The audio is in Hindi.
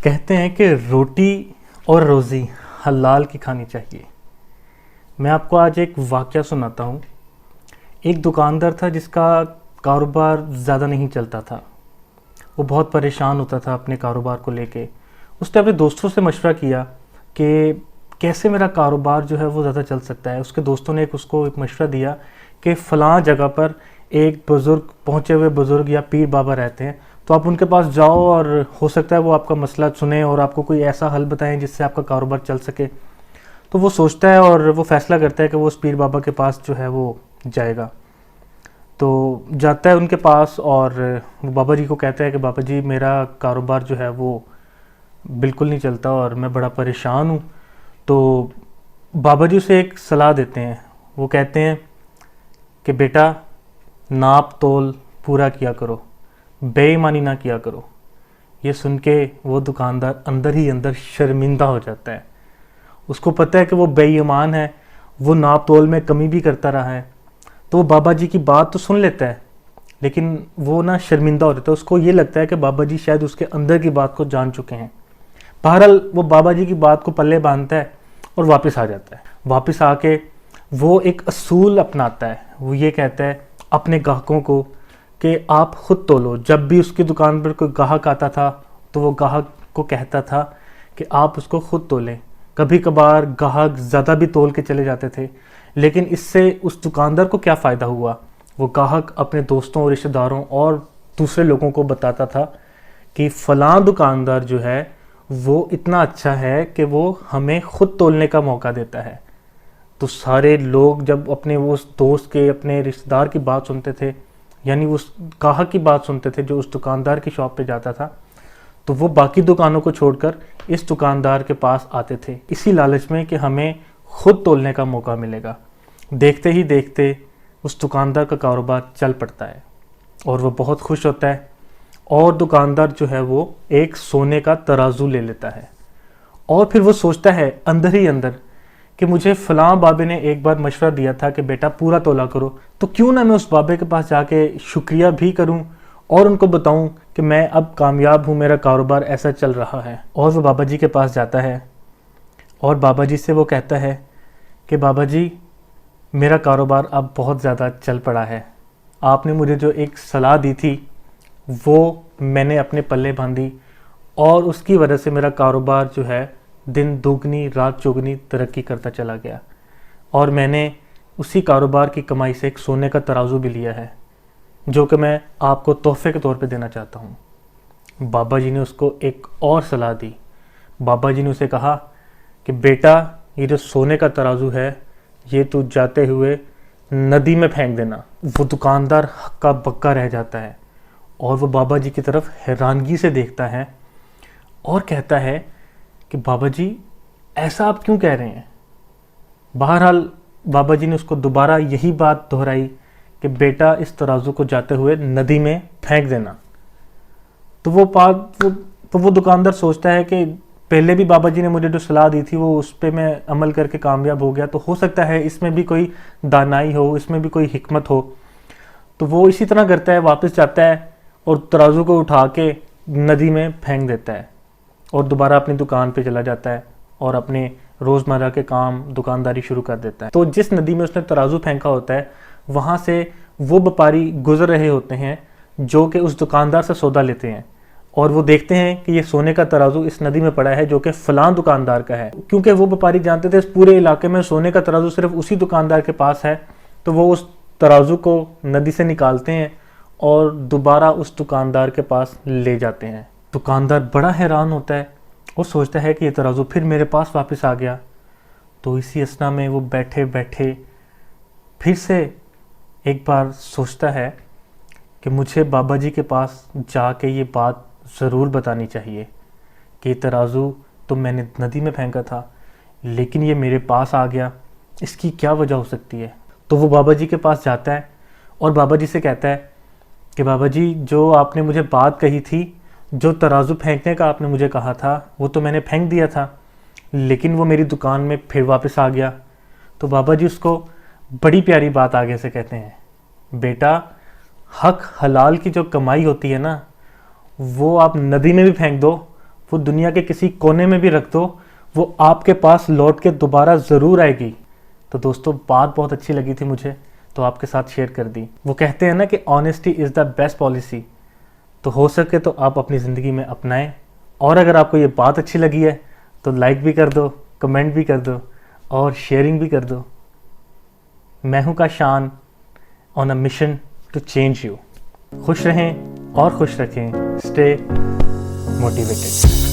कहते हैं कि रोटी और रोज़ी हलाल की खानी चाहिए। मैं आपको आज एक वाक़या सुनाता हूँ। एक दुकानदार था जिसका कारोबार ज़्यादा नहीं चलता था। वो बहुत परेशान होता था अपने कारोबार को लेके। उसने अपने दोस्तों से मशवरा किया कि कैसे मेरा कारोबार जो है वो ज़्यादा चल सकता है। उसके दोस्तों ने उसको एक मशवरा दिया कि फ़लाँ जगह पर एक बुज़ुर्ग, पहुँचे हुए बुज़ुर्ग या पीर बाबा रहते हैं, तो आप उनके पास जाओ और हो सकता है वो आपका मसला सुने और आपको कोई ऐसा हल बताएं जिससे आपका कारोबार चल सके। तो वो सोचता है और वो फ़ैसला करता है कि वो उस पीर बाबा के पास जो है वो जाएगा। तो जाता है उनके पास और वो बाबा जी को कहता है कि बाबा जी, मेरा कारोबार जो है वो बिल्कुल नहीं चलता और मैं बड़ा परेशान हूँ। तो बाबा जी उसे एक सलाह देते हैं। वो कहते हैं कि बेटा, नाप तोल पूरा किया करो, बेईमानी ना किया करो। ये सुन के वो दुकानदार अंदर ही अंदर शर्मिंदा हो जाता है। उसको पता है कि वो बेईमान है, वो नाप तोल में कमी भी करता रहा है। तो वो बाबा जी की बात तो सुन लेता है, लेकिन वो ना शर्मिंदा हो जाता है। उसको ये लगता है कि बाबा जी शायद उसके अंदर की बात को जान चुके हैं। बहरहाल वो बाबा जी की बात को पल्ले बांधता है और वापस आ जाता है। वापस आके वो एक असूल अपनाता है। वो ये कहता है अपने ग्राहकों को कि आप खुद तोलो। जब भी उसकी दुकान पर कोई ग्राहक आता था तो वो ग्राहक को कहता था कि आप उसको खुद तोलें। कभी कभार ग्राहक ज़्यादा भी तोल के चले जाते थे, लेकिन इससे उस दुकानदार को क्या फ़ायदा हुआ? वो ग्राहक अपने दोस्तों और रिश्तेदारों और दूसरे लोगों को बताता था कि फ़लाँ दुकानदार जो है वो इतना अच्छा है कि वो हमें खुद तोलने का मौका देता है। तो सारे लोग जब अपने वो उस दोस्त के, अपने रिश्तेदार की बात सुनते थे, यानी उस ग्राहक की बात सुनते थे जो उस दुकानदार की शॉप पे जाता था, तो वो बाकी दुकानों को छोड़कर इस दुकानदार के पास आते थे, इसी लालच में कि हमें खुद तोलने का मौका मिलेगा। देखते ही देखते उस दुकानदार का कारोबार चल पड़ता है और वो बहुत खुश होता है। और दुकानदार जो है वो एक सोने का तराजू ले लेता है और फिर वो सोचता है अंदर ही अंदर कि मुझे फलां बाबे ने एक बार मशवरा दिया था कि बेटा पूरा तोला करो, तो क्यों ना मैं उस बाबे के पास जाके शुक्रिया भी करूं और उनको बताऊं कि मैं अब कामयाब हूं, मेरा कारोबार ऐसा चल रहा है। और वो बाबा जी के पास जाता है और बाबा जी से वो कहता है कि बाबा जी, मेरा कारोबार अब बहुत ज़्यादा चल पड़ा है। आपने मुझे जो एक सलाह दी थी वो मैंने अपने पल्ले बांधी और उसकी वजह से मेरा कारोबार जो है दिन दोगुनी रात चौगुनी तरक्की करता चला गया और मैंने उसी कारोबार की कमाई से एक सोने का तराजू भी लिया है जो कि मैं आपको तोहफे के तौर पे देना चाहता हूँ। बाबा जी ने उसको एक और सलाह दी। बाबा जी ने उसे कहा कि बेटा, ये जो सोने का तराजू है ये तू जाते हुए नदी में फेंक देना। वो दुकानदार हक्का बक्का रह जाता है और वो बाबा जी की तरफ हैरानगी से देखता है और कहता है कि बाबा जी, ऐसा आप क्यों कह रहे हैं? बहरहाल बाबा जी ने उसको दोबारा यही बात दोहराई कि बेटा, इस तराजू को जाते हुए नदी में फेंक देना। तो वो दुकानदार सोचता है कि पहले भी बाबा जी ने मुझे जो सलाह दी थी वो उस पर मैं अमल करके कामयाब हो गया, तो हो सकता है इसमें भी कोई दानाई हो, इसमें भी कोई हिकमत हो। तो वो इसी तरह करता है, वापस जाता है और तराजू को उठा के नदी में फेंक देता है और दोबारा अपनी दुकान पे चला जाता है और अपने रोज़मर्रा के काम, दुकानदारी शुरू कर देता है। तो जिस नदी में उसने तराजू फेंका होता है वहाँ से वो व्यापारी गुजर रहे होते हैं जो कि उस दुकानदार से सौदा लेते हैं और वो देखते हैं कि ये सोने का तराजू इस नदी में पड़ा है जो कि फ़लाँ दुकानदार का है। क्योंकि वो व्यापारी जानते थे इस पूरे इलाके में सोने का तराजू सिर्फ उसी दुकानदार के पास है, तो वो उस तराजू को नदी से निकालते हैं और दोबारा उस दुकानदार के पास ले जाते हैं। दुकानदार बड़ा हैरान होता है और सोचता है कि ये तराजू फिर मेरे पास वापस आ गया। तो इसी असना में वो बैठे बैठे फिर से एक बार सोचता है कि मुझे बाबा जी के पास जाके ये बात ज़रूर बतानी चाहिए कि तराजू तो मैंने नदी में फेंका था लेकिन ये मेरे पास आ गया, इसकी क्या वजह हो सकती है। तो वो बाबा जी के पास जाता है और बाबा जी से कहता है कि बाबा जी, जो आपने मुझे बात कही थी, जो तराजू फेंकने का आपने मुझे कहा था वो तो मैंने फेंक दिया था, लेकिन वो मेरी दुकान में फिर वापस आ गया। तो बाबा जी उसको बड़ी प्यारी बात आगे से कहते हैं, बेटा, हक हलाल की जो कमाई होती है ना, वो आप नदी में भी फेंक दो, वो दुनिया के किसी कोने में भी रख दो, वो आपके पास लौट के दोबारा ज़रूर आएगी। तो दोस्तों, बात बहुत अच्छी लगी थी मुझे, तो आपके साथ शेयर कर दी। वो कहते हैं ना कि honesty is the best policy. तो हो सके तो आप अपनी ज़िंदगी में अपनाएं। और अगर आपको ये बात अच्छी लगी है तो लाइक भी कर दो, कमेंट भी कर दो और शेयरिंग भी कर दो। मैं हूं Kashan, on a mission to change you. खुश रहें और खुश रखें। Stay motivated.